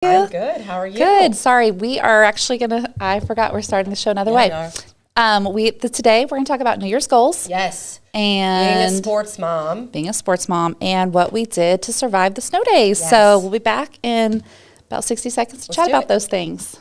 I'm good. How are you? Good. Sorry, we are actually I forgot we're starting the show another way. Today we're going to talk about New Year's goals. Yes. And being a sports mom. And what we did to survive the snow days. Yes. So we'll be back in about 60 seconds to chat about those things.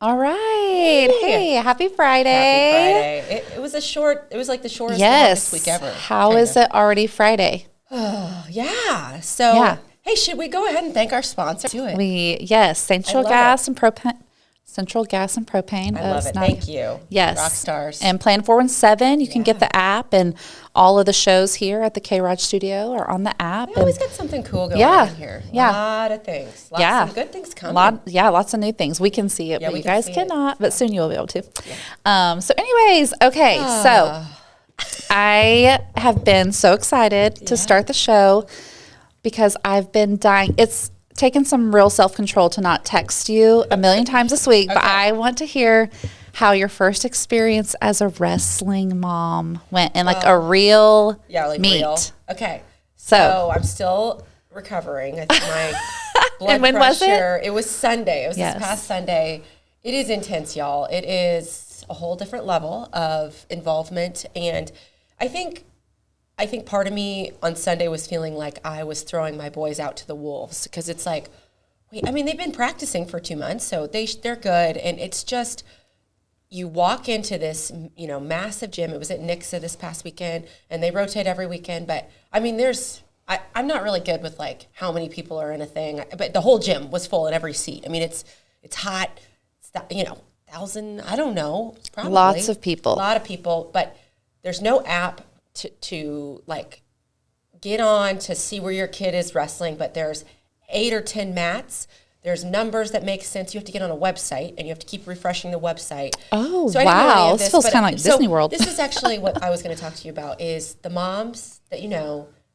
All right. Hey, happy Friday. Happy Friday. It was like the shortest longest week ever. How is it already Friday? Yeah. So, hey, should we go ahead and thank our sponsor? Do it. Central Gas and Propane. I love it. Thank you. Yes. Rock stars. And Plan 417, you can get the app, and all of the shows here at the K-ROG studio are on the app. We always got something cool going on here. A lot of things. Lots of good things coming. Lots of new things. We can see it, but you guys cannot, but soon you'll be able to. Yeah. So anyways, okay, so I have been so excited to start the show because I've been dying. It's taken some real self-control to not text you a million times this week, but I want to hear how your first experience as a wrestling mom went and like a real meet. Real. Okay. So I'm still recovering. I think my blood and when pressure. Was it? It was Sunday. It was this past Sunday. It is intense, y'all. It is a whole different level of involvement, and I think part of me on Sunday was feeling like I was throwing my boys out to the wolves because it's like, wait, I mean, they've been practicing for 2 months, so they're good, and it's just you walk into this, massive gym. It was at Nixa this past weekend, and they rotate every weekend. But I mean, I'm not really good with like how many people are in a thing, but the whole gym was full in every seat. I mean, it's hot, it's 1,000, I don't know, probably lots of people, a lot of people, but there's no app to like get on to see where your kid is wrestling, but there's 8 or 10 mats. There's numbers that make sense. You have to get on a website, and you have to keep refreshing the website. Oh, so wow. This feels kind of like Disney World. This is actually what I was going to talk to you about is the moms that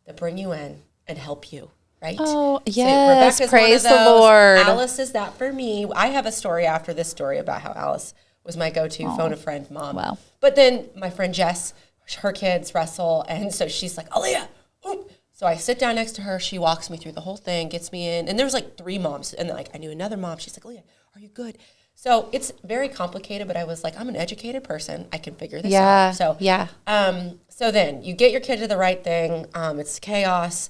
that bring you in and help you, right? Oh, yes. So Rebecca's praise one of those. The Lord. Alice is that for me. I have a story after this story about how Alice was my go-to phone a friend mom. Wow. But then my friend Jess, her kids wrestle, and so she's like, Alyea, whoop. So I sit down next to her, she walks me through the whole thing, gets me in, and there was like 3 moms, and like I knew another mom, she's like, Alyea, are you good? So it's very complicated, but I was like, I'm an educated person, I can figure this out. So so then you get your kid to the right thing, it's chaos,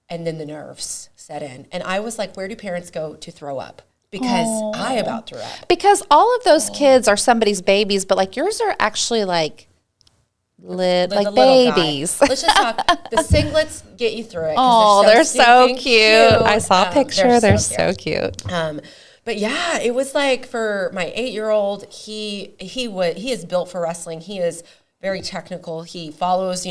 and then the nerves set in. And I was like, where do parents go to throw up? Because I about threw up. Because all of those kids are somebody's babies, but like yours are actually like like babies. Let's just talk. The singlets get you through it. Oh, they're so cute. I saw a picture. They're so cute. But yeah, it was like for my 8-year-old, he is built for wrestling. He is very technical. He follows,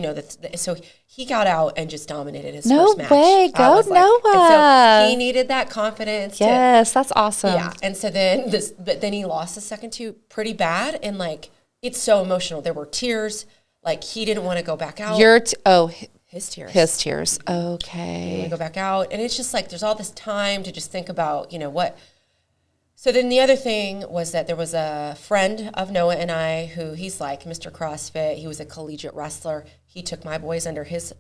so he got out and just dominated his first match. No way. Go Noah. And so he needed that confidence. Yes, that's awesome. Yeah. And so then he lost the second 2 pretty bad. And like, it's so emotional. There were tears. Like, he didn't want to go back out. His tears. Okay. He didn't want to go back out. And it's just like, there's all this time to just think about, what. So then the other thing was that there was a friend of Noah and I who he's like Mr. CrossFit. He was a collegiate wrestler. He took my boys under his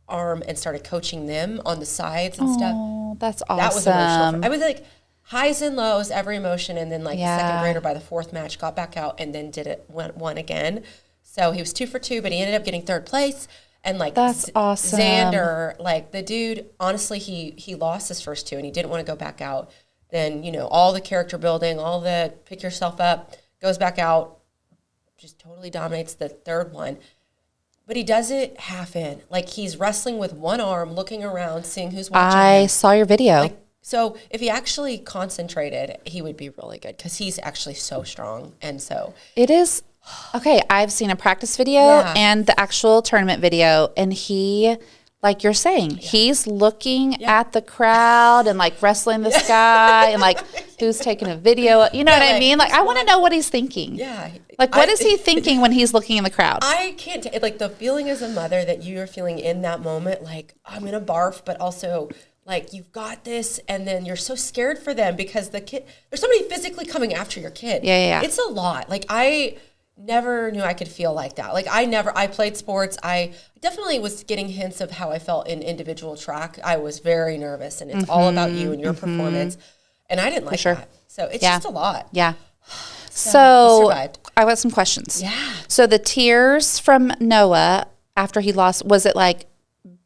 arm and started coaching them on the sides and stuff. Oh, that's awesome. That was emotional. I was like, highs and lows, every emotion. And then like the second grader by the fourth match got back out and then won again. So he was 2 for 2, but he ended up getting third place. And like that's awesome. Xander, like the dude, honestly, he lost his first 2 and he didn't want to go back out. Then, you know, all the character building, all the pick yourself up, goes back out, just totally dominates the third one. But he does it half in. Like he's wrestling with one arm, looking around, seeing who's watching I him. saw your video. Like, so if he actually concentrated, he would be really good because he's actually so strong. And so it is. Okay, I've seen a practice video and the actual tournament video, and he, like you're saying, he's looking at the crowd and like wrestling this guy and like who's taking a video. You know what I mean? Like I want to know what he's thinking. Yeah. Like what is he thinking when he's looking in the crowd? I can't like the feeling as a mother that you are feeling in that moment, like I'm gonna barf, but also like you've got this, and then you're so scared for them because the kid, there's somebody physically coming after your kid. Yeah. It's a lot. Like I never knew I could feel like that. Like I played sports. I definitely was getting hints of how I felt in individual track. I was very nervous, and it's all about you and your performance. And I didn't like that. So it's just a lot. Yeah. So I got some questions. Yeah. So the tears from Noah after he lost, was it like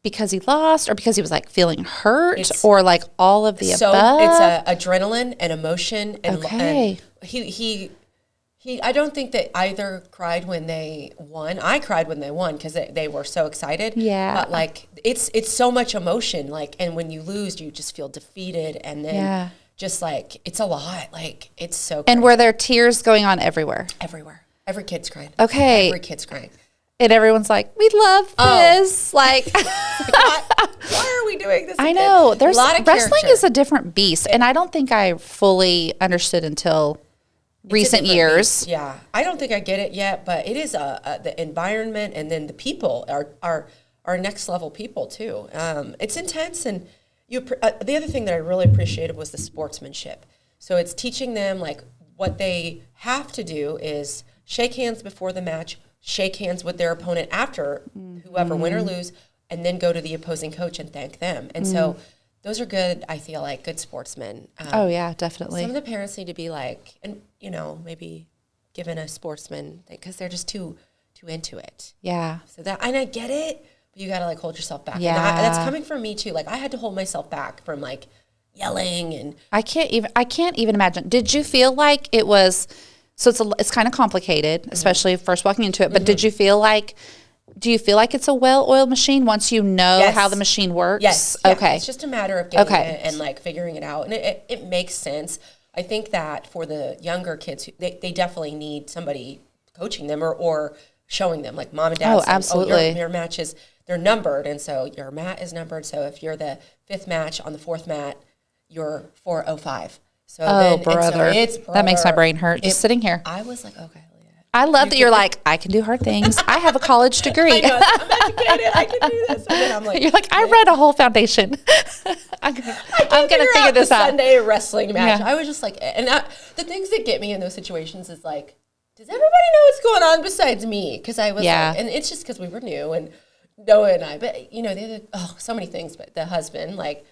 because he lost or because he was like feeling hurt or like all of the above? It's adrenaline and emotion. And, okay. And he, I don't think that either cried when they won. I cried when they won because they were so excited. Yeah. But like, it's so much emotion. Like, and when you lose, you just feel defeated. And then just like, it's a lot. Like, it's so crazy. And were there tears going on everywhere? Everywhere. Every kid's crying. Okay. Every kid's crying. And everyone's like, we love this. Like, why are we doing this again? I know. There's a lot of wrestling character. is a different beast. And I don't think I fully understood until recent years. Beast. Yeah. I don't think I get it yet, but it is the environment, and then the people are next level people too. It's intense. And the other thing that I really appreciated was the sportsmanship. So it's teaching them like what they have to do is shake hands before the match, shake hands with their opponent after, whoever win or lose, and then go to the opposing coach and thank them. And so those are good, I feel like, good sportsmen. Oh, yeah, definitely. Some of the parents need to be like, and you know, maybe given a sportsman thing because they're just too into it. Yeah. So that, and I get it, but you got to like hold yourself back. Yeah. And that's coming from me too. Like I had to hold myself back from like yelling and. I can't even imagine. Did you feel like it was, so it's kind of complicated, especially first walking into it, but do you feel like it's a well-oiled machine once you know how the machine works? Yes. Okay. Yeah. It's just a matter of getting it and like figuring it out. And it makes sense. I think that for the younger kids, they definitely need somebody coaching them or showing them, like mom and dad. Oh, absolutely. Your matches, they're numbered. And so your mat is numbered. So if you're the 5th match on the 4th mat, you're 405. So brother. That makes my brain hurt just sitting here. I was like, okay. I love that you're like, I can do hard things. I have a college degree. I know, I'm educated. I can do this. And then I'm like, you're like, I read a whole foundation. I'm gonna figure this out. Sunday wrestling match. Yeah. I was just like, and the things that get me in those situations is like, does everybody know what's going on besides me? Because I was like, and it's just because we were new and Noah and I. But you know, so many things. But the husband, like.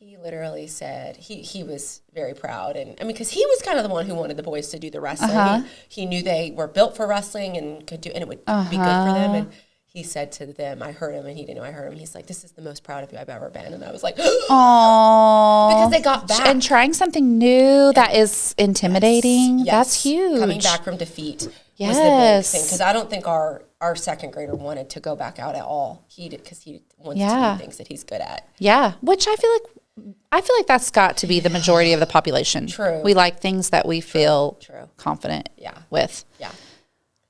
He literally said he was very proud. And I mean, because he was kind of the one who wanted the boys to do the wrestling. He knew they were built for wrestling and could do, and it would be good for them. And he said to them, I heard him, and he didn't know I heard him. He's like, this is the most proud of you I've ever been. And I was like, oh, because they got back. And trying something new that is intimidating. Yes. That's huge. Coming back from defeat was the big thing. Because I don't think our second grader wanted to go back out at all. He did, because he wants to do things that he's good at. Yeah, which I feel like that's got to be the majority of the population. True. We like things that we feel confident with. Yeah.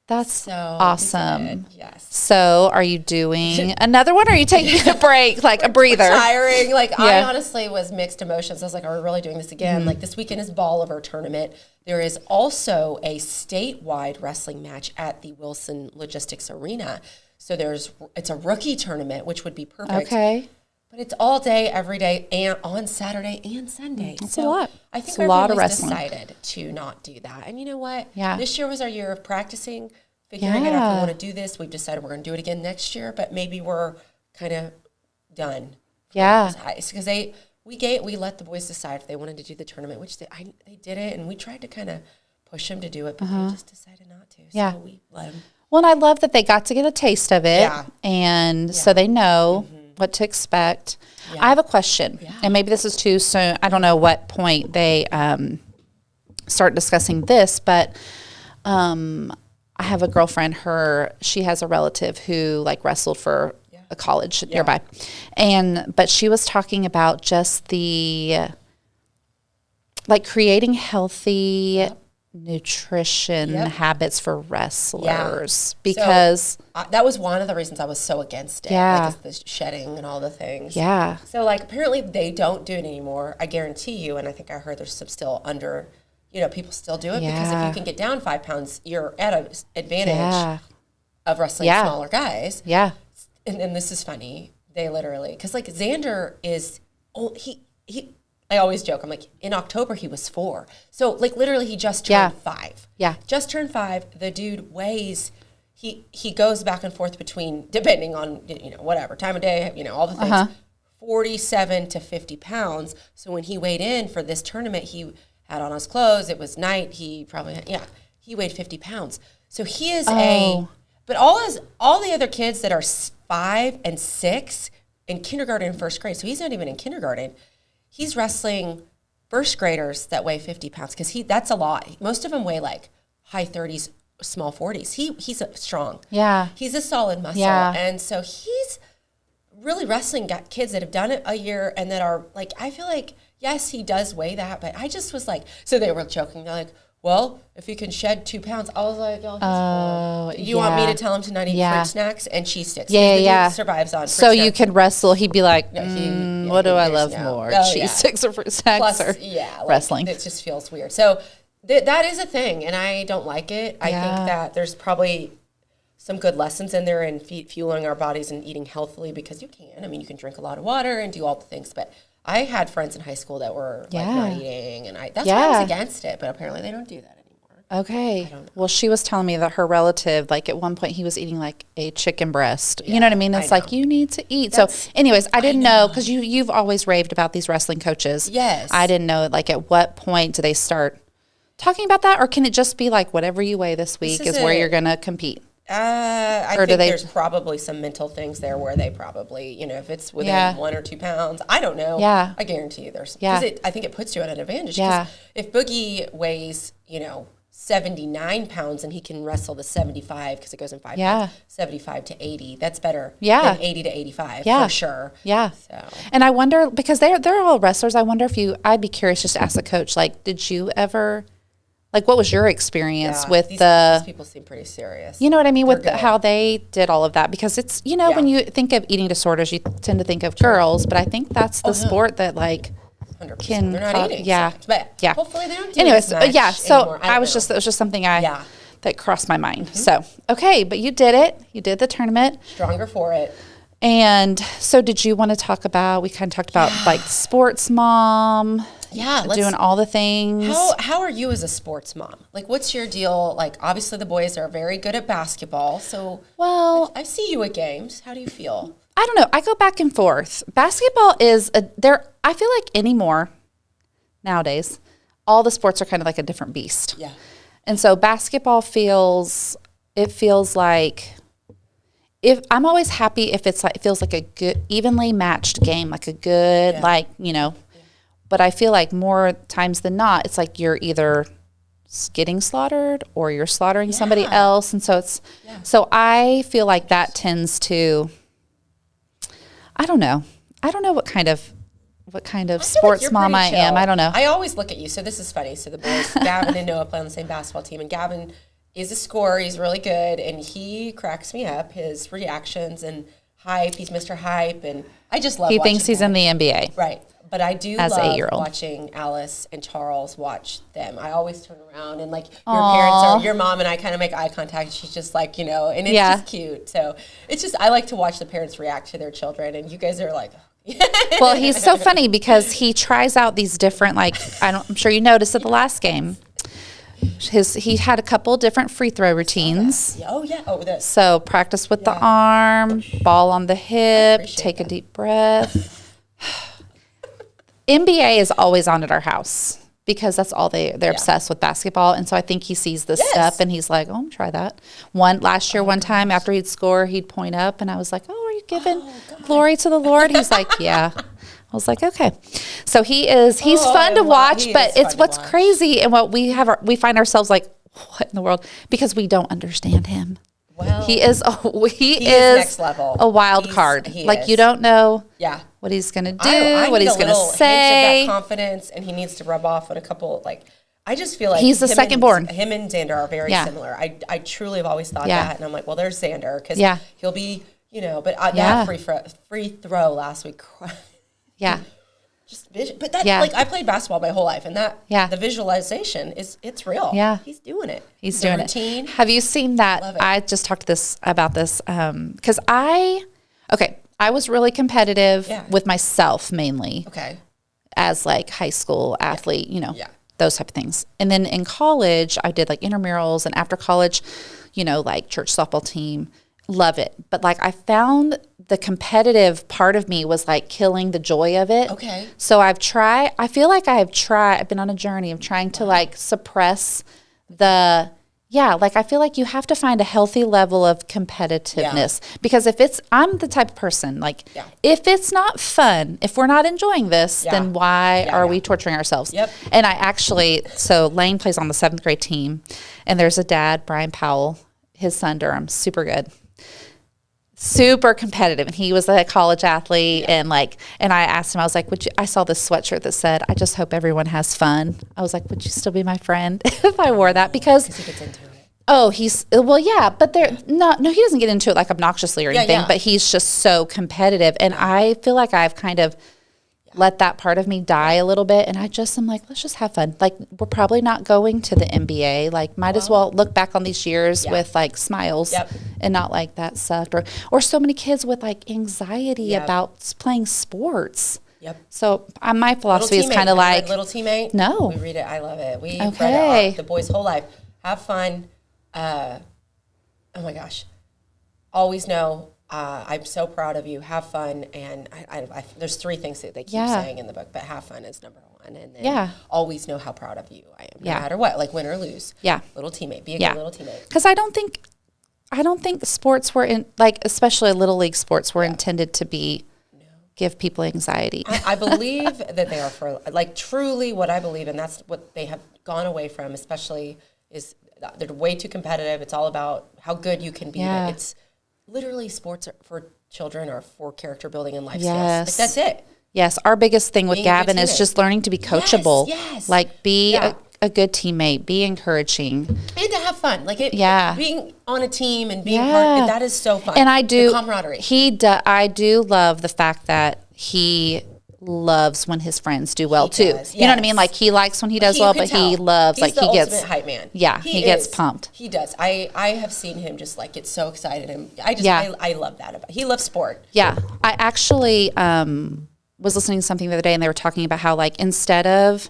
That's so awesome. Yes. So are you doing another one or are you taking a break, like a breather? Tiring. Like I honestly was mixed emotions. I was like, are we really doing this again? Like this weekend is Bolivar tournament. There is also a statewide wrestling match at the Wilson Logistics Arena. So it's a rookie tournament, which would be perfect. Okay. But it's all day, every day, and on Saturday and Sunday. That's a lot. I think a lot of wrestling wrestling. Decided to not do that. And you know what? Yeah. This year was our year of practicing, figuring out if we want to do this. We've decided we're going to do it again next year, but maybe we're kind of done. Yeah. Because we let the boys decide if they wanted to do the tournament, which they did it, and we tried to kind of push them to do it, but they just decided not to. So we let them. Well, and I love that they got to get a taste of it, and so they know what to expect. I have a question, and maybe this is too soon. I don't know what point they start discussing this, but I have a girlfriend. She has a relative who like wrestled for a college nearby, but she was talking about just the like creating healthy nutrition habits for wrestlers because that was one of the reasons I was so against it. Like the shedding and all the things. So like apparently they don't do it anymore. I guarantee you, and I think I heard there's some still under. People still do it because if you can get down 5 pounds, you're at an advantage of wrestling smaller guys. And this is funny. They literally, because like Xander is, I always joke, I'm like, in October he was 4. So like literally he just turned 5. Just turned 5. The dude weighs, he goes back and forth between, depending on, whatever, time of day, all the things, 47 to 50 pounds. So when he weighed in for this tournament, he had on his clothes. It was night. He probably he weighed 50 pounds. So he is but all the other kids that are 5 and 6 in kindergarten and first grade. So he's not even in kindergarten. He's wrestling first graders that weigh 50 pounds because that's a lot. Most of them weigh like high 30s, small 40s. He's strong. He's a solid muscle. And so he's really wrestling got kids that have done it a year and that are like, I feel like, yes, he does weigh that, but I just was like, so they were joking. They're like, well, if you can shed 2 pounds, I was like, oh, he's you want me to tell him to not eat fruit snacks and cheese sticks? The dude survives on fruit so snacks. You can wrestle. He'd be like, what do I love more, cheese sticks or fruit snacks or wrestling? It just feels weird. So that is a thing, and I don't like it. I think that there's probably some good lessons in there in fueling our bodies and eating healthily because you can. I mean, you can drink a lot of water and do all the things, but I had friends in high school that were like not eating, and that's why I was against it. But apparently, they don't do that anymore. Okay. Well, she was telling me that her relative, like at one point, he was eating like a chicken breast. You know what I mean? It's like you need to eat. So, anyways, I didn't know because you've always raved about these wrestling coaches. Yes. I didn't know like at what point do they start talking about that, or can it just be like whatever you weigh this week is where you're going to compete? I think there's probably some mental things there where they probably, if it's within 1 or 2 pounds, I don't know. I guarantee you there's, I think it puts you at an advantage. If Boogie weighs, 79 pounds and he can wrestle the 75 because it goes in 5 pounds, 75 to 80, that's better than 80 to 85 for sure. So. And I wonder, because they're all wrestlers, I wonder if I'd be curious just to ask the coach, like, did you ever... Like, what was your experience with these people seem pretty serious. You know what I mean? With how they did all of that. Because it's, when you think of eating disorders, you tend to think of girls. But I think that's the sport that, like, 100%. can... They're not eating. But hopefully they don't do anyways, as much so anymore. it was just something that crossed my mind. So, okay, but you did it. You did the tournament. Stronger for it. And so did you want to talk about, we kind of talked about, like, sports mom... doing all the things. How are you as a sports mom? Like, what's your deal? Like, obviously the boys are very good at basketball. So, I see you at games. How do you feel? I don't know. I go back and forth. Basketball is I feel like anymore nowadays, all the sports are kind of like a different beast. And so basketball feels like, if I'm always happy if it feels like a good, evenly matched game, like a good, but I feel like more times than not, it's like you're either getting slaughtered or you're slaughtering somebody else. And so so I feel like that tends to, I don't know what kind of sports like mom I am. I don't know. I always look at you. So this is funny. So the boys, Gavin and Noah play on the same basketball team, and Gavin is a scorer. He's really good, and he cracks me up. His reactions and hype. He's Mr. Hype, and I just love. He thinks he's in the NBA, right? But I do as love 8-year-old. watching Alice and Charles watch them. I always turn around and like your mom and I kind of make eye contact. She's just like, and it's just cute. So it's just, I like to watch the parents react to their children, and you guys are like, well, he's so funny because he tries out these different, like, I'm sure you noticed at the last game, he had a couple different free throw routines. This. So practice with the arm, ball on the hip, take a deep breath. NBA is always on at our house because that's all they're obsessed with basketball. And so I think he sees this stuff and he's like, oh, I'm gonna try that. Last year, one time after he'd score, he'd point up and I was like, oh, are you giving glory to the Lord? He's like, yeah. I was like, okay. So he's fun to watch, but it's what's crazy and what we find ourselves like, what in the world? Because we don't understand him. Well, he is next level. A wild card. You don't know what he's going to do, what he's going to say. Of that confidence, and he needs to rub off on a couple, I just feel like he's the second born. Him and Xander are very similar. I truly have always thought that, and I'm like, well, there's Xander, because he'll be, but that free throw last week. Yeah. Just vision. But that, I played basketball my whole life, and the visualization it's real. Yeah. He's doing it. He's doing routine. It. Have you seen that? I just talked about this because I was really competitive with myself mainly. Okay. As high school athlete, those type of things. And then in college, I did intramurals, and after college, church softball team. Love it. But I found the competitive part of me was killing the joy of it. Okay. So I've been on a journey of trying to suppress I feel like you have to find a healthy level of competitiveness because I'm the type of person, if it's not fun, if we're not enjoying this, then why are we torturing ourselves? Yep. And so Lane plays on the 7th grade team and there's a dad, Brian Powell, his son Durham, super good. Super competitive, and he was a college athlete, and I asked him, I was like, I saw this sweatshirt that said, I just hope everyone has fun. I was like, would you still be my friend if I wore that? Because he gets into it. Oh, he doesn't get into it obnoxiously or anything, but he's just so competitive, and I feel like I've kind of let that part of me die a little bit, and I'm like, let's just have fun. We're probably not going to the NBA. Might as well look back on these years with smiles and not that sucked. Or so many kids with anxiety about playing sports. Yep. So my philosophy is kind of Little Teammate. No. We read it. I love it. We read it the boys' whole life. Have fun. Oh my gosh. Always know. I'm so proud of you. Have fun, and I there's 3 things that they keep saying in the book, but have fun is number 1, and then always know how proud of you I am, no matter what, win or lose. Yeah, little teammate, be a good little teammate. Because I don't think sports were in especially little league sports were intended to be give people anxiety. I believe that they are for truly what I believe, and that's what they have gone away from. Especially is they're way too competitive. It's all about how good you can be. Yeah. It's literally sports for children are for character building and life skills. That's it. Yes. Our biggest thing with Gavin is just learning to be coachable. Yes. Be a good teammate, be encouraging. And to have fun. Being on a team and being part, that is so fun. And I do. The camaraderie. I do love the fact that he loves when his friends do well too. Does, you know what I mean? He likes when he does well, but he loves He's the he gets ultimate hype man. Yeah, he gets pumped. He does. I have seen him just get so excited, and I love that about. He loves sport. Yeah, I actually was listening to something the other day, and they were talking about how instead of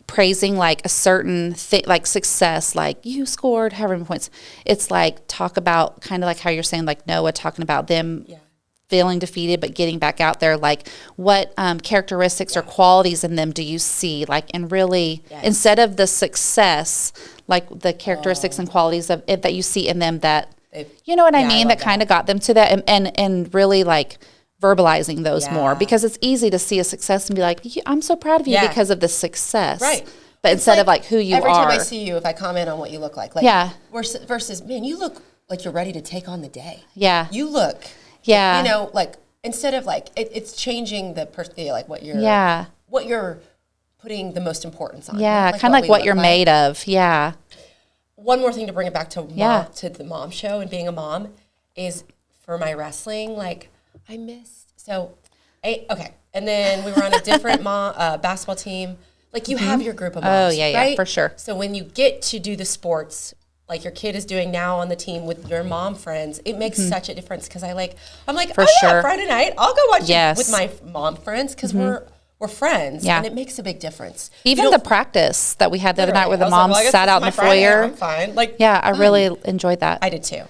praising a certain thing success, you scored however many points, it's talk about kind of how you're saying Noah talking about them. Yeah. Feeling defeated but getting back out there, what characteristics or qualities in them do you see, and really instead of the success, the characteristics and qualities of it that you see in them that you know what I mean, that kind of got them to that, and really verbalizing those more, because it's easy to see a success and be I'm so proud of you because of the success, right? But it's instead of who you every are. Every time I see you, if I comment on what you look like, versus man, you look like you're ready to take on the day. Yeah, you look. Yeah. Instead of it's changing the what you're putting the most importance on. Yeah, kind of what you're made of. Yeah. One more thing to bring it back to the mom show and being a mom is for my wrestling, I missed. So, okay. And then we were on a different basketball team. You have your group of moms, right? For sure. So when you get to do the sports your kid is doing now on the team with your mom friends, it makes such a difference because I'm Friday night, I'll go watch it with my mom friends because we're friends, and it makes a big difference. Even the practice that we had the other night where the moms sat out in the foyer. I'm fine. I really enjoyed that. I did too.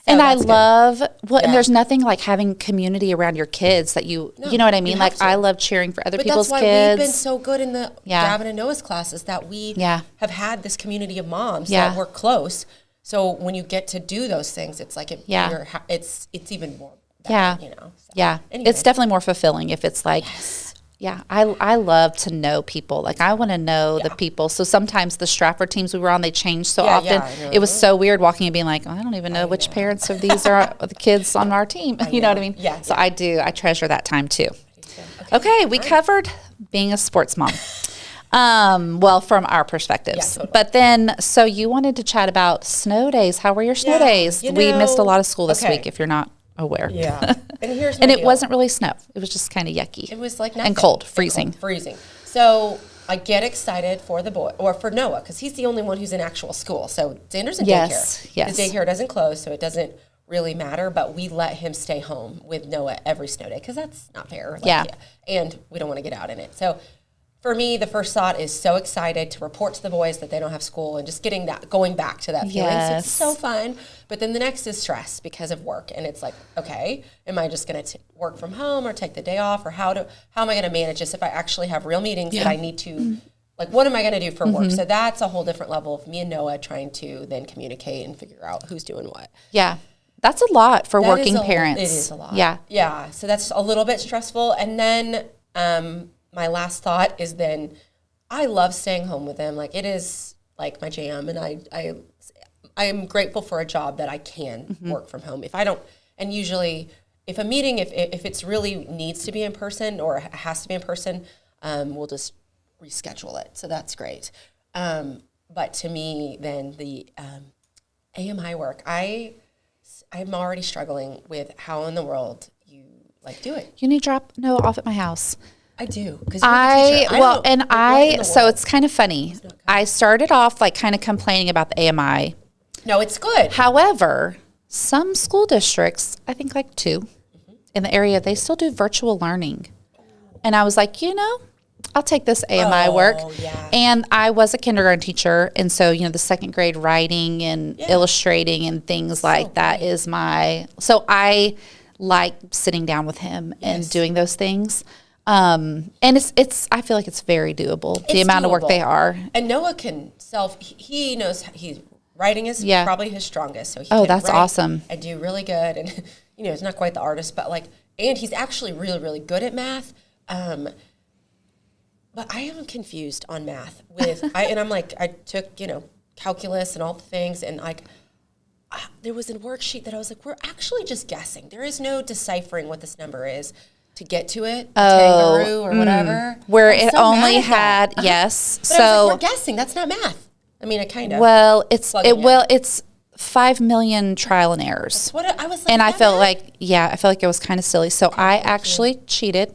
And I that's good. love, well, Yeah. and there's nothing like having community around your kids that you know what I mean? Like, I love cheering for other people's But that's why kids. we've been so good in the Gavin and Noah's classes that we have had this community of moms that we're close. So when you get to do those things, it's like it's even more better, you know. So, anyway. It's definitely more fulfilling if it's like, I love to know people. Like, I want to know the people. So sometimes the Stratford teams we were on, they changed so often. It was so weird walking and being like, I don't even know which parents of these are the kids on our team. You know what I mean? Yeah. So I treasure that time too. Okay, we covered being a sports mom. Well, from our perspectives. Totally. But then, so you wanted to chat about snow days. How were your snow days? We missed a lot of school this week, if you're not aware. Yeah. And here's and it wasn't really snow. It was just kind of yucky. It was like nothing. And cold, freezing. So I get excited for the boy, or for Noah, because he's the only one who's in actual school. So Xander's in daycare. Yes. The daycare doesn't close, so it doesn't really matter, but we let him stay home with Noah every snow day, because that's not fair. And we don't want to get out in it. So for me, the first thought is so excited to report to the boys that they don't have school and just going back to that feeling. So it's so fun. But then the next is stress because of work. And it's like, okay, am I just going to work from home or take the day off? Or how am I going to manage this if I actually have real meetings that I need to, like, what am I going to do for work? So that's a whole different level of me and Noah trying to then communicate and figure out who's doing what. Yeah. That's a lot for working parents. It is a lot. Yeah. Yeah. So that's a little bit stressful. And then, my last thought is then I love staying home with them. Like, it is like my jam, and I am grateful for a job that I can work from home. If I don't, and usually if a meeting, if it's really needs to be in person or has to be in person, we'll just reschedule it. So that's great. But to me, then the AMI work, I'm already struggling with how in the world you like do it. You need to drop Noah off at my house. I do. So it's kind of funny. I started off like kind of complaining about the AMI. No, it's good. However, some school districts, I think like 2 in the area, they still do virtual learning. And I was like, I'll take this AMI work. Yeah. And I was a kindergarten teacher. And so, the second grade writing and illustrating and things like that is so I like sitting down with him and doing those things. And it's I feel like it's very doable. The amount of work they are. And Noah can he knows writing is probably his strongest. So he can that's awesome. And do really good. And, he's not quite the artist, but and he's actually really, really good at math. But I am confused on math I'm like, I took, calculus and all the things, and there was a worksheet that I was like, we're actually just guessing. There is no deciphering what this number is to get to it, kangaroo or whatever. Where it only had, yes. But so I was like, we're guessing. That's not math. I mean, I kind of. Well, it's 5 million trial and errors. That's what I was like. And I felt like it was kind of silly. So I actually cheated.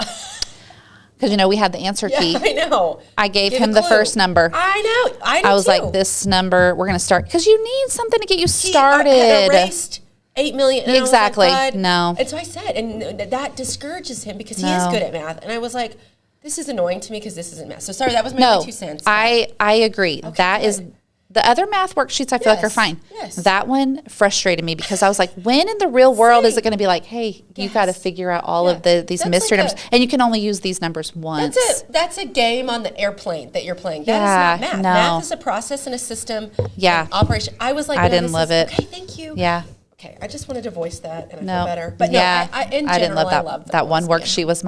Because, we had the answer key. I know. I gave him the first number. I know. I was like, this number, we're going to start. Because you need something to get you started. Had erased 8 million. And exactly. I was like, no. And so I said, and that discourages him because he is good at math. And I was like, this is annoying to me because this isn't math. So sorry, that was my 2 cents. I agree. Okay, that is the other math worksheets I feel like are fine. Yes. That one frustrated me because I was like, when in the real world is it going to be like, hey, you got to figure out all of these mystery numbers, and you can only use these numbers once. That's a game on the airplane that you're playing. That is not math. No. Math is a process and a system. Yeah. Operation. I was like, I didn't love it. Okay, thank you. Yeah. Okay, I just wanted to voice that, and I feel better. But in general, I didn't love that. That one worksheet was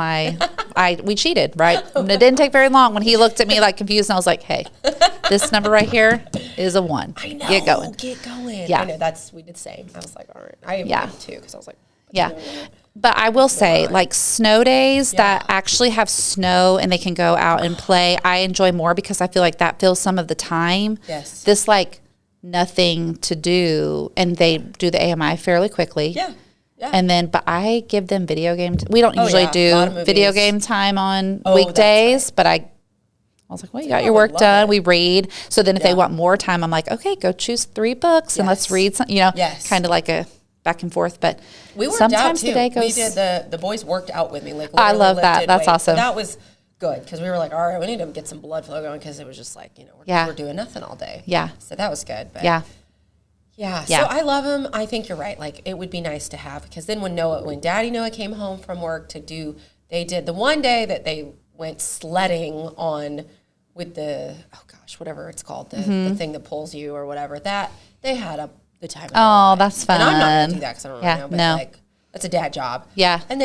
we cheated, right? And it didn't take very long when he looked at me like confused, and I was like, hey, this number right here is a 1. I know. Get going. Yeah. I know, we did the same. I was like, all right. I did too, because I was like, But I will say, like, snow days that actually have snow and they can go out and play, I enjoy more because I feel like that fills some of the time. Yes. This, like, nothing to do, and they do the AMI fairly quickly. Yeah. And then, but I give them video game. We don't usually do video game time on weekdays, but I was like, well, you got your work done. We read. So then if they want more time, I'm like, okay, go choose 3 books and let's read some, kind of like a back and forth. But we worked sometimes out too. The day goes. We did the boys worked out with me. Like, I love that. That's awesome. So that was good because we were like, all right, we need to get some blood flow going because it was just like, we're doing nothing all day. Yeah. So that was good. But Yeah, so I love them. I think you're right. Like, it would be nice to have, because then when Daddy Noah came home from work they did the one day that they went sledding on with the, whatever it's called, the thing that pulls you or whatever, that they had the time of their life. That's fun. And I'm not going to do that because I don't really know, but like, that's a dad job. Yeah. And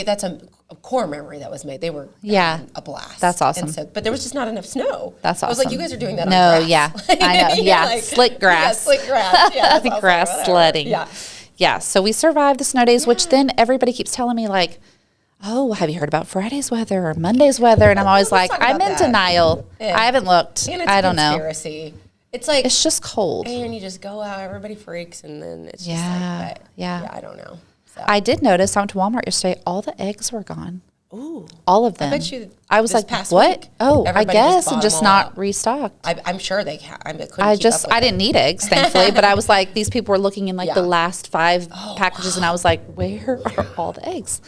that's a core memory that was made. They were having a blast. That's awesome. And so, but there was just not enough snow. That's awesome. I was like, you guys are doing that on grass. Yeah. I know. Yeah. Like, slick grass. Yeah, slick grass. Yeah. That's grass sledding. Yeah. Yeah. So we survived the snow days, which then everybody keeps telling me like, oh, have you heard about Friday's weather or Monday's weather? And I'm always like, I'm in denial. Yeah. I haven't looked. And it's I don't conspiracy. It's like, it's just cold. And you just go out, everybody freaks, and then it's just like, I don't know. So. I did notice, I went to Walmart yesterday, all the eggs were gone. Ooh. All of them. I bet you I was like, what? Week, I guess, and just not restocked. I'm sure they can. I didn't need eggs, thankfully, but I was like, these people were looking in like the last 5 packages, and I was like, where are all the eggs?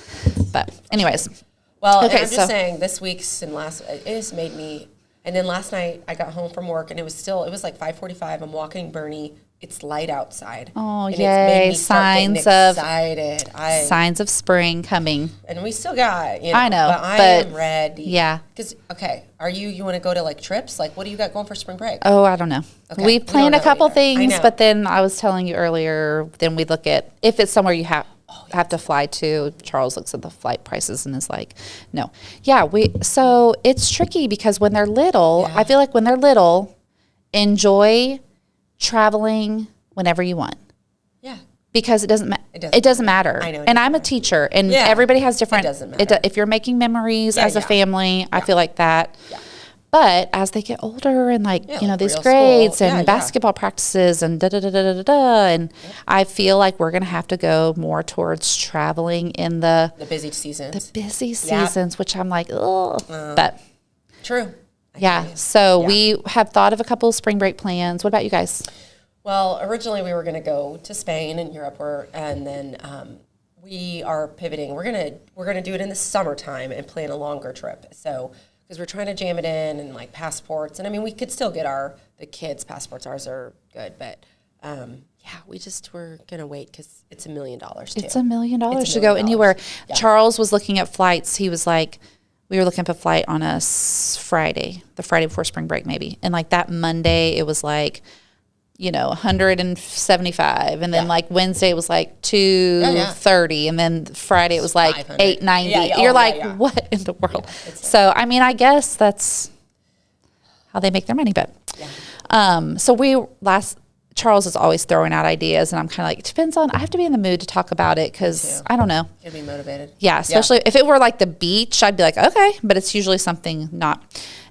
But anyways. Well, okay, I'm just saying, this week's and last, it just made me, and then last night I got home from work, and it was like 5:45. I'm walking Bernie. It's light outside. Oh, and yay. It's made me signs of spring coming. And we still got, I know, but I am ready. Yeah. Because, you want to go to like trips? Like, what do you got going for spring break? Oh, I don't know. Okay. We've planned a couple things, but then I was telling you earlier, then we look at, if it's somewhere you have to fly to, Charles looks at the flight prices and is like, no. Yeah, so it's tricky because when they're little, I feel like when they're little, enjoy traveling whenever you want. Yeah. Because it doesn't matter. I know. And I'm a teacher, and everybody has different. It doesn't matter. If you're making memories as a family, I feel like that. Yeah. But as they get older and these grades and basketball practices and and I feel like we're going to have to go more towards traveling in the busy seasons. Which I'm like, oh, but true. So we have thought of a couple of spring break plans. What about you guys? Well, originally we were going to go to Spain and Europe, and then we are pivoting. We're gonna do it in the summertime and plan a longer trip. So because we're trying to jam it in and like passports, and we could still get the kids' passports. Ours are good, but we're gonna wait because it's $1 million too. It's $1 million to go anywhere. Yeah. Charles was looking at flights. He was like, we were looking up a flight on a Friday, the Friday before spring break maybe. And like that Monday, it was like, 175. And then like Wednesday it was like 230. And then Friday it was like 890. You're what in the world? Yeah, so, I guess that's how they make their money. But Charles is always throwing out ideas, and I'm kind of like, it depends on, I have to be in the mood to talk about it because I don't know. You'll be motivated. Yeah, especially if it were like the beach, I'd be like, okay, but it's usually something not.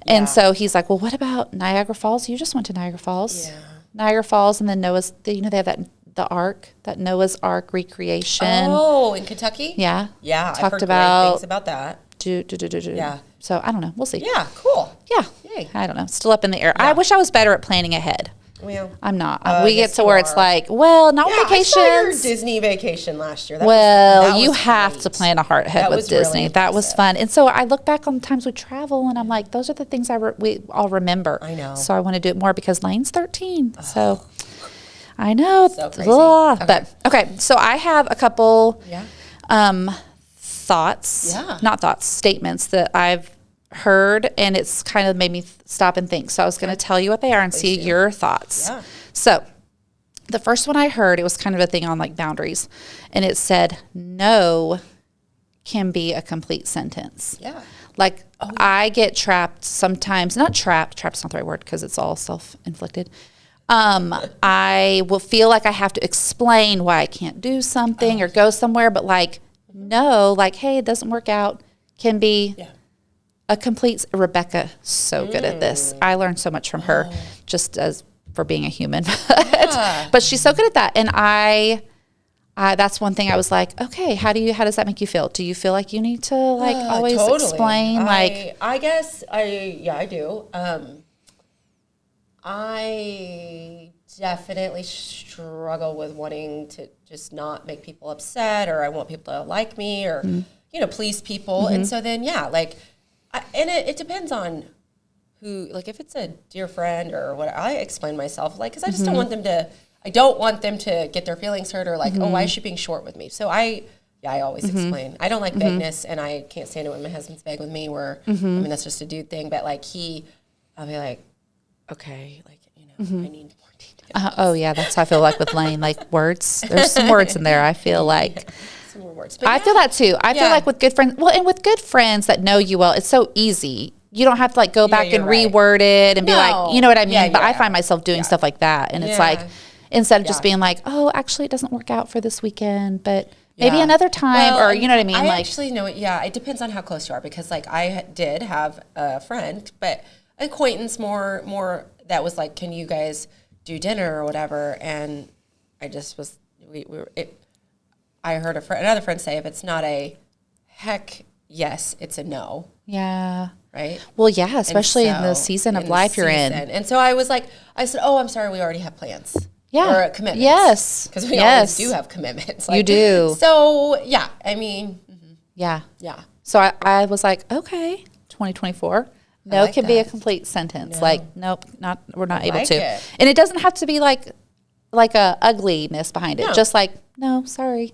Yeah. And so he's like, well, what about Niagara Falls? You just went to Niagara Falls. Yeah. Niagara Falls, and then they have the Ark, that Noah's Ark recreation. Oh, in Kentucky? Yeah. Yeah, I've heard great things about that. Yeah. So I don't know. We'll see. Yeah, cool. Yeah. Yay. I don't know. Still up in the air. Yeah. I wish I was better at planning ahead. Well, I'm not. We get to where it's like, not vacations. I saw your Disney vacation last year. You have to plan ahead with Disney. Really that was fun. And so I look back on the times we travel, and I'm like, those are the things we all remember. I know. So I want to do it more because Lane's 13. Oh. So I know. So crazy. Okay. But okay, so I have a couple thoughts. Yeah. Not thoughts, statements that I've heard, and it's kind of made me stop and think. So I was going to tell you what they are and see your thoughts. Yeah. So the first one I heard, it was kind of a thing on like boundaries, and it said, no can be a complete sentence. Yeah. Like I get trapped sometimes, not trapped's not the right word because it's all self-inflicted. I will feel like I have to explain why I can't do something or go somewhere, but like, no, like, hey, it doesn't work out, can be a complete. Rebecca, so good at this. I learned so much from her, just as for being a human. But she's so good at that, and I that's one thing I was like, okay, how does that make you feel? Do you feel like you need to like always explain? I guess I do. I definitely struggle with wanting to just not make people upset, or I want people to like me, or please people, and so then it depends on who. Like if it's a dear friend or what, I explain myself, like because I just don't want them to. I don't want them to get their feelings hurt or like, oh, why is she being short with me? So I always explain. I don't like vagueness, and I can't stand it when my husband's vague with me. Where I mean, that's just a dude thing. But like I'll be like, okay, like I need more details. Oh yeah, that's how I feel like with Lane. Like words, there's some words in there. I feel like some more words. But I feel that too. I feel like with good friends, and with good friends that know you well, it's so easy. You don't have to like go back and reword it and be like, you know what I mean? Yeah, but I find myself doing stuff like that, and it's like instead of just being like, oh, actually, it doesn't work out for this weekend, but maybe another time, or you know what I mean? I actually know it. Yeah, it depends on how close you are, because like I did have a friend, but acquaintance more that was like, can you guys do dinner or whatever? And I just was I heard another friend say, if it's not a heck yes, it's a no. Yeah. Right? Well, yeah, especially in the season of life you're in. And so I said, oh, I'm sorry, we already have plans. Yeah. Or commitments. Yes. Because we always do have commitments. Like, you do. So, yeah, I mean. Yeah. Yeah. So I was like, okay, 2024. No like can be a complete sentence. No. Like, nope, we're not able to. And it doesn't have to be like a ugliness behind it. No. Just like, no, sorry.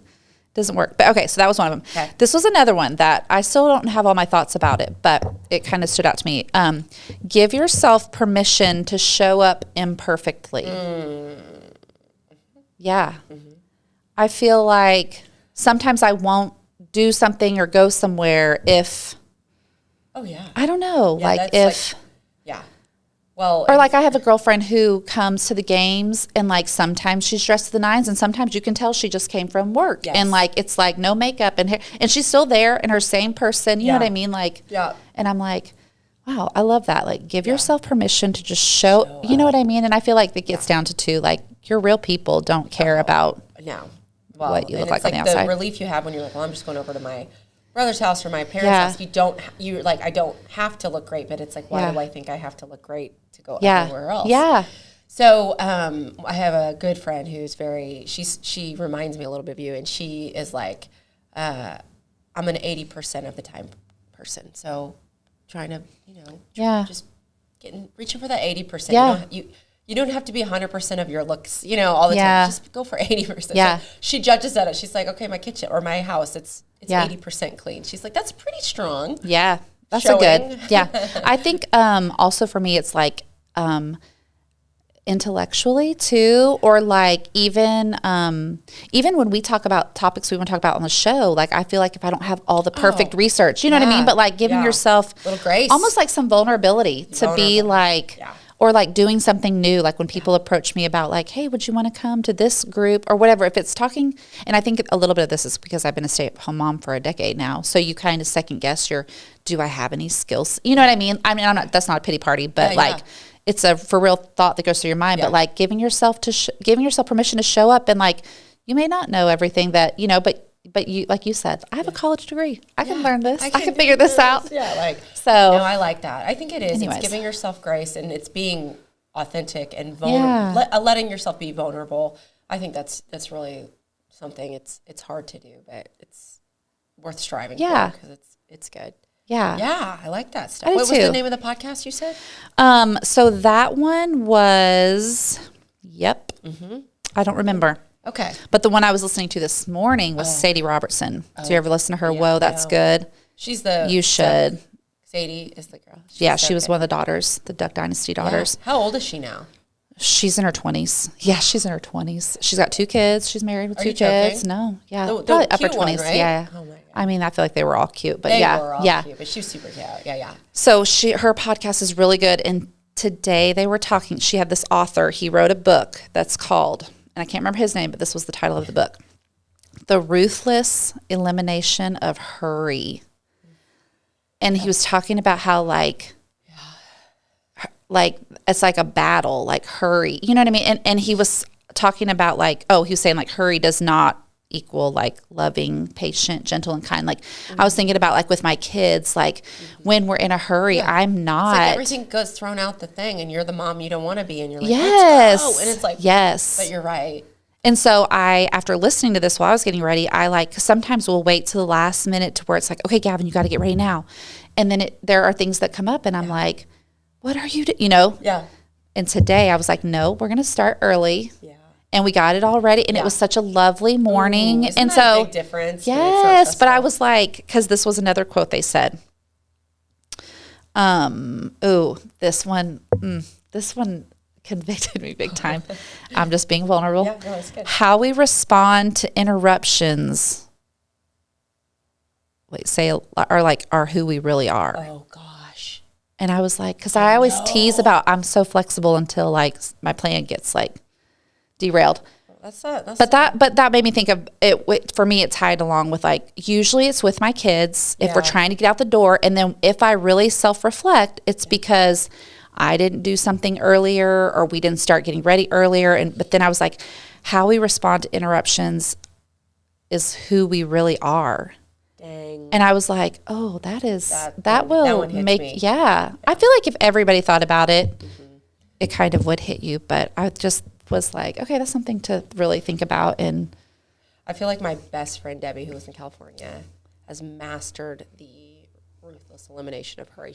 Doesn't work. But okay, so that was one of them. Okay. This was another one that I still don't have all my thoughts about it, but it kind of stood out to me. Give yourself permission to show up imperfectly. Yeah. I feel like sometimes I won't do something or go somewhere if, I don't know, like if. Well, or like I have a girlfriend who comes to the games, and like sometimes she's dressed to the nines, and sometimes you can tell she just came from work. Yes. And like it's like no makeup and hair, and she's still there and her same person. You know what I mean? Like, and I'm like, wow, I love that. Like, give yourself permission to just show you know what I mean? And I feel like it gets down to two. Like, you're real people. Don't care about what you look like on the outside. The relief you have when you're like, well, I'm just going over to my brother's house or my parents' house. I don't have to look great, but it's like, why do I think I have to look great to go everywhere else? Yeah. So I have a good friend who's she reminds me a little bit of you, and she is like, I'm an 80% of the time person. So trying to, just reaching for that 80%. Yeah. You don't have to be 100% of your looks, all the time. Just go for 80%. Yeah. So she judges at it. She's like, okay, my kitchen or my house, it's 80% clean. She's like, that's pretty strong. Yeah. That's a good. Yeah. I think also for me, it's like intellectually too, or like even when we talk about topics we want to talk about on the show, like I feel like if I don't have all the perfect research, you know what I mean? But like giving yourself a little grace, almost like some vulnerability to be like, or like doing something new. Like when people approach me about like, hey, would you want to come to this group or whatever, if it's talking, and I think a little bit of this is because I've been a stay-at-home mom for a decade now. So you kind of second guess do I have any skills? You know what I mean? I mean, that's not a pity party, but it's a for real thought that goes through your mind, but like giving yourself permission to show up, and like, you may not know everything that, but you, like you said, I have a college degree. I can learn this. I can figure this out. Yeah, no, I like that. I think it is. Anyways. It's giving yourself grace, and it's being authentic and vulnerable. Letting yourself be vulnerable. I think that's really something. It's hard to do, but it's worth striving for, because it's good. Yeah. Yeah, I like that stuff. What was the name of the podcast you said? So that one was, I don't remember. Okay. But the one I was listening to this morning was Sadie Robertson. Do you ever listen to her? Whoa, that's good. She's the... You should. Sadie is the girl. She was one of the daughters, the Duck Dynasty daughters. Yeah. How old is she now? She's in her 20s. Yeah, she's in her 20s. She's got 2 kids. She's married with 2 kids. No, probably upper 20s. One, right? Yeah. Oh my God. I mean, I feel like they were all cute, but they were all cute, but she was super cute. Yeah. So her podcast is really good, and today they were talking. She had this author. He wrote a book that's called, and I can't remember his name, but this was the title of the book, The Ruthless Elimination of Hurry. And he was talking about how like it's like a battle, like hurry, you know what I mean? And he was talking about like, he was saying like hurry does not equal like loving, patient, gentle, and kind. Like I was thinking about like with my kids, like when we're in a hurry, I'm not. It's like everything goes thrown out the thing, and you're the mom you don't want to be, and you're like, yes, let's go. And it's like, yes, but you're right. And so after listening to this while I was getting ready, I like sometimes will wait to the last minute to where it's like, okay, Gavin, you got to get ready now. And then there are things that come up, and I'm like, what are you doing? Yeah. And today I was like, no, we're going to start early. Yeah. and we got it all ready, and it was such a lovely morning. Isn't and that so a big difference? Yes, but I was like, because this was another quote they said. This one convicted me big time. I'm just being vulnerable. Yeah, no, that's good. How we respond to interruptions, are who we really are. Oh gosh. And I was like, because I always tease about I'm so flexible until like my plan gets like derailed. But that made me think of it. For me, it tied along with like, usually it's with my kids if we're trying to get out the door. And then if I really self-reflect, it's because I didn't do something earlier or we didn't start getting ready earlier. But then I was like, how we respond to interruptions is who we really are. Dang. And I was like, oh, that will make me. Yeah. I feel like if everybody thought about it, it kind of would hit you. But I just was like, okay, that's something to really think about. And I feel like my best friend Debbie, who lives in California, has mastered the ruthless elimination of hurry.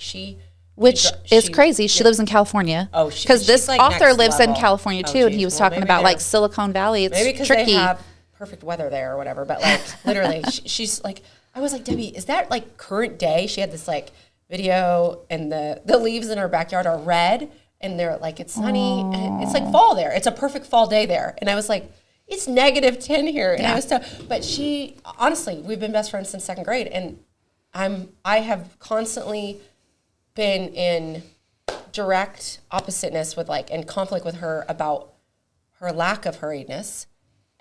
Which is crazy. She lives in California. Oh, because this like author lives level. in California too, and he was talking about like Silicon Valley. It's maybe because tricky. they have perfect weather there or whatever. But like literally, she's like, I was like, Debbie, is that like current day? She had this like video, and the leaves in her backyard are red. And they're like, it's sunny, and it's like fall there. It's a perfect fall day there. And I was like, it's -10 here. And I was but she, honestly, we've been best friends since 2nd grade. And I have constantly been in direct oppositeness with like, and conflict with her about her lack of hurriedness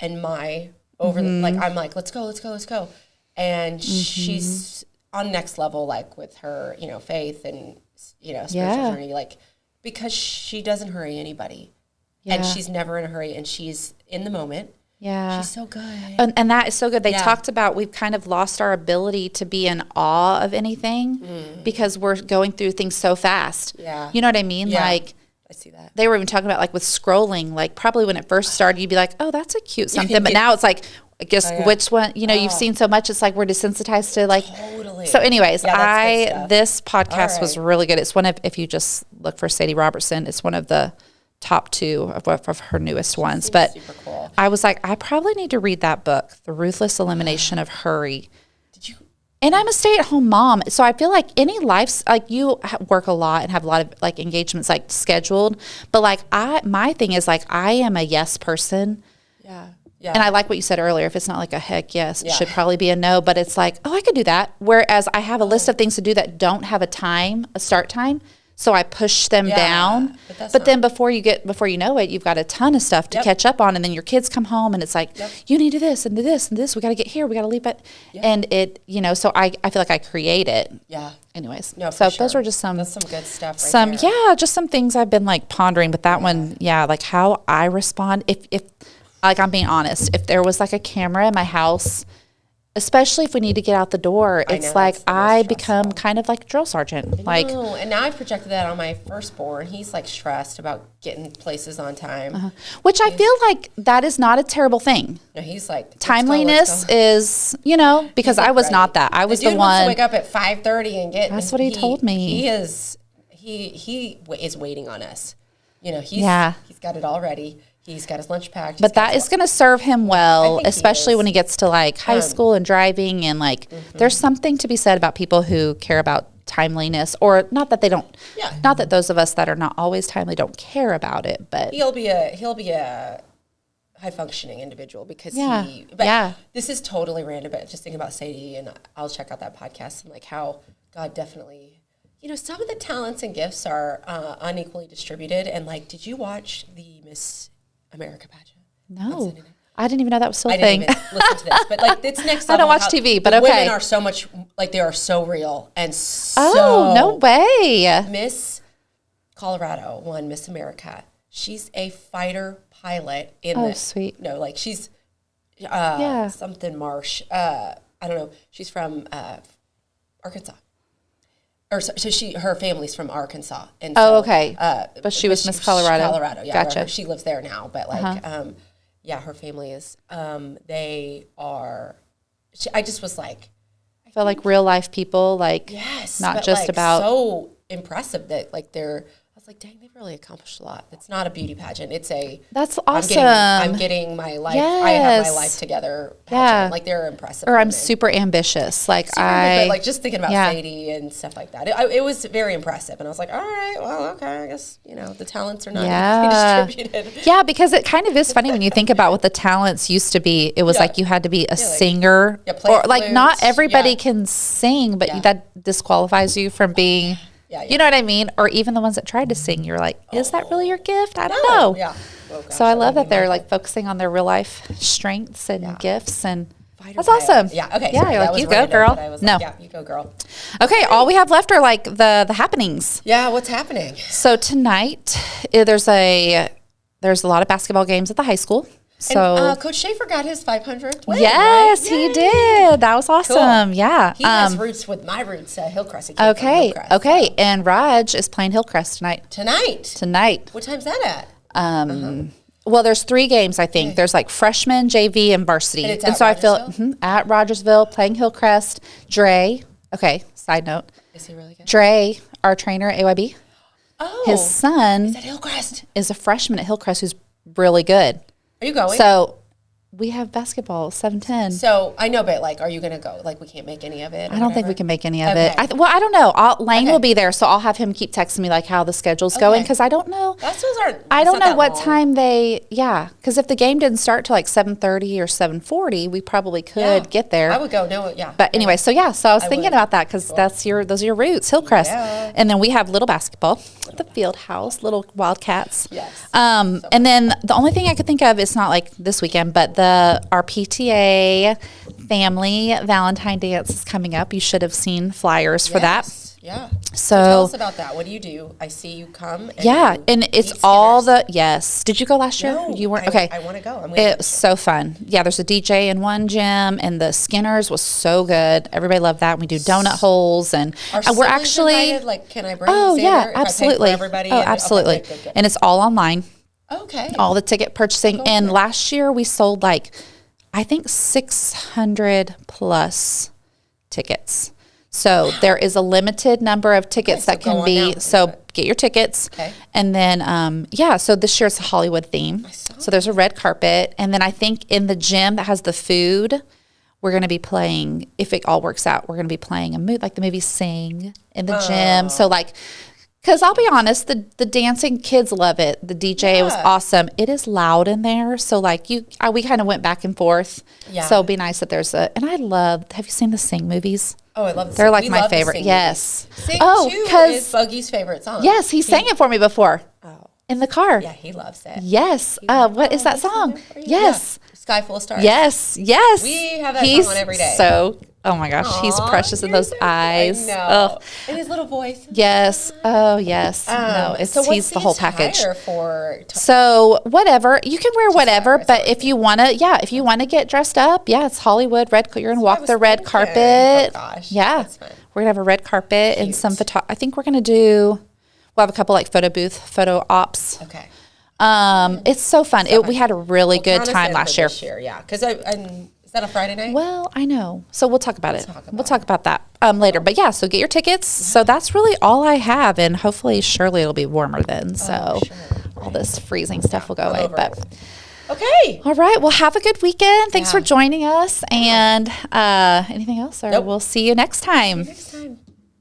and my like, I'm like, let's go. And she's on next level, like with her, faith and, spiritual journey, like, because she doesn't hurry anybody. And she's never in a hurry, and she's in the moment. Yeah. She's so good. And that is so good. They talked about we've kind of lost our ability to be in awe of anything because we're going through things so fast. Yeah. You know what I mean? Yeah. Like, I see that. They were even talking about like with scrolling, like probably when it first started, you'd be like, oh, that's a cute something. But now it's like, I guess which one, you've seen so much, it's like we're desensitized to like. Totally. So anyways, this podcast was really good. It's one of, if you just look for Sadie Robertson, it's one of the top 2 of her newest ones. But super cool. I was like, I probably need to read that book, The Ruthless Elimination of Hurry. Did you? And I'm a stay-at-home mom. So I feel like any life, like you work a lot and have a lot of like engagements like scheduled. But like my thing is like, I am a yes person. Yeah. Yeah. And I like what you said earlier. If it's not like a heck yes, it should probably be a no. But it's like, oh, I could do that. Whereas I have a list of things to do that don't have a start time. So I push them down. But then before you know it, you've got a ton of stuff to catch up on. And then your kids come home and it's like, you need to do this and do this and this. We got to get here. We got to leave it. And it, so I feel like I create it. Yeah. Anyways. No, so those were just that's some good stuff right there. Just some things I've been like pondering. But that one, like how I respond. If like I'm being honest, if there was like a camera in my house, especially if we need to get out the door, it's like I become kind of like a drill sergeant. Like, and now I projected that on my firstborn. He's like stressed about getting places on time, which I feel like that is not a terrible thing. No, he's like timeliness is, because I was not that. I was the one. Wants to wake up at 5:30 and get. That's what he told me. He is waiting on us. He's got it all ready. He's got his lunch packed. But that is going to serve him well, especially when he gets to like high school and driving. And like, there's something to be said about people who care about timeliness, or not that they don't, not that those of us that are not always timely don't care about it, but he'll be a high functioning individual because this is totally random, but just thinking about Sadie, and I'll check out that podcast and like how God definitely, some of the talents and gifts are unequally distributed. And like, did you watch the Miss America pageant? No, I didn't even know that was still a thing. I didn't even listen to this, but like it's next level. I don't watch TV, but women are so much like they are so real and so. Oh no way! Miss Colorado won Miss America. She's a fighter pilot in sweet. No, like she's something Marsh. I don't know. She's from Arkansas. Or her family's from Arkansas, and so, okay. But she was Miss Colorado. Colorado, yeah. Gotcha. She lives there now, but like, her family is. They are. I just was like, I feel like real life people, like not just like about so impressive that like they're. I was was like, dang, they've really accomplished a lot. It's not a beauty pageant. It's a That's awesome. I'm getting my life. Yes. I have my life together pageant. Yeah. Like they're impressive. Or I'm women. super ambitious. Like but like just thinking about Sadie and stuff like that. It was very impressive. And I was like, all right, well, okay, I guess, the talents are not distributed. Yeah, because it kind of is funny when you think about what the talents used to be. It was like you had to be a singer. Or like not everybody can sing, but that disqualifies you from being... You know what I mean? Or even the ones that tried to sing, you're like, is that really your gift? I don't know. Yeah. Oh, gosh, so I love that they're like focusing on their real life strengths and gifts, and that's awesome. Yeah. Okay. Yeah. You're like, you go, girl. No. Yeah, you go, girl. Okay. All we have left are like the happenings. Yeah. What's happening? So tonight there's a lot of basketball games at the high school. So and, Coach Schaefer got his 500th win. Yes, right? he did. That was awesome. Cool. Yeah. He has roots with my roots, Hillcrest. Okay. Hillcrest, okay. So. And Raj is playing Hillcrest tonight. Tonight. What time's that at? Well, there's 3 games, I think. Okay. There's like freshman, JV, and varsity. And so I feel at Rogersville playing Hillcrest. Dre. Okay. Side note. Is he really good? Dre, our trainer at AYB. Oh. His son is at Hillcrest. Is a freshman at Hillcrest who's really good. Are you going? So we have basketball 7:10. So I know, but like, are you gonna go? Like, we can't make any of it. I don't think we can make any of it. I don't know. Lane will be there, so I'll have him keep texting me like how the schedule's going because I don't know. I don't know what time they. Yeah, because if the game didn't start till like 7:30 or 7:40, we probably could get there. I would go. No, yeah. But anyway, so I was thinking about that because those are your roots, Hillcrest, and then we have little basketball, the field house, little Wildcats. Yes. And then the only thing I could think of, it's not like this weekend, but our PTA family Valentine dance is coming up. You should have seen flyers for that. Yeah. So tell us about that. What do you do? I see you come. And and it's all yes. Did you go last year? No, you weren't. Okay. I want to go. It was so fun. Yeah, there's a DJ in one gym, and the Skinners was so good. Everybody loved that. We do donut holes, and we're actually invited? Like, can I bring? Absolutely. Everybody. Absolutely. Okay, good. And it's all online. Okay. All the ticket purchasing. And last year we sold I think 600 plus tickets. So there is a limited number of tickets that can be. So get your tickets. Okay. And then, so this year it's a Hollywood theme. So there's a red carpet. And then I think in the gym that has the food, we're going to be playing, if it all works out, we're going to be playing a movie, like the movie Sing in the gym. So because I'll be honest, the dancing kids love it. The DJ was awesome. It is loud in there, so we kind of went back and forth. Yeah. So it'd be nice that there's have you seen the Sing movies? Oh, I love. They're like my favorite. Yes. Sing 2 is Buggy's favorite song. Yes, he sang it for me before. Oh. In the car. Yeah, he loves it. Yes. What is that song? Yes. Yeah. Sky Full of Stars. Yes. We have that song on every day. Oh my gosh, he's precious in those eyes. I know. And his little voice. Yes. Oh yes. He's the whole package. So whatever. You can wear whatever, but if you wanna get dressed up, it's Hollywood red. You're gonna walk the red carpet. Oh gosh. Yeah. That's fun. We're gonna have a red carpet and some I think we're gonna do. We'll have a couple photo ops. Okay. It's so fun. We had a really good time last year. Yeah, because is that a Friday night? Well, I know. So we'll talk about it. We'll talk about that later. But so get your tickets. So that's really all I have, and hopefully, surely it'll be warmer then. So all this freezing stuff will go away. But okay. All right. Well, have a good weekend. Thanks for joining us. And anything else, or we'll see you next time.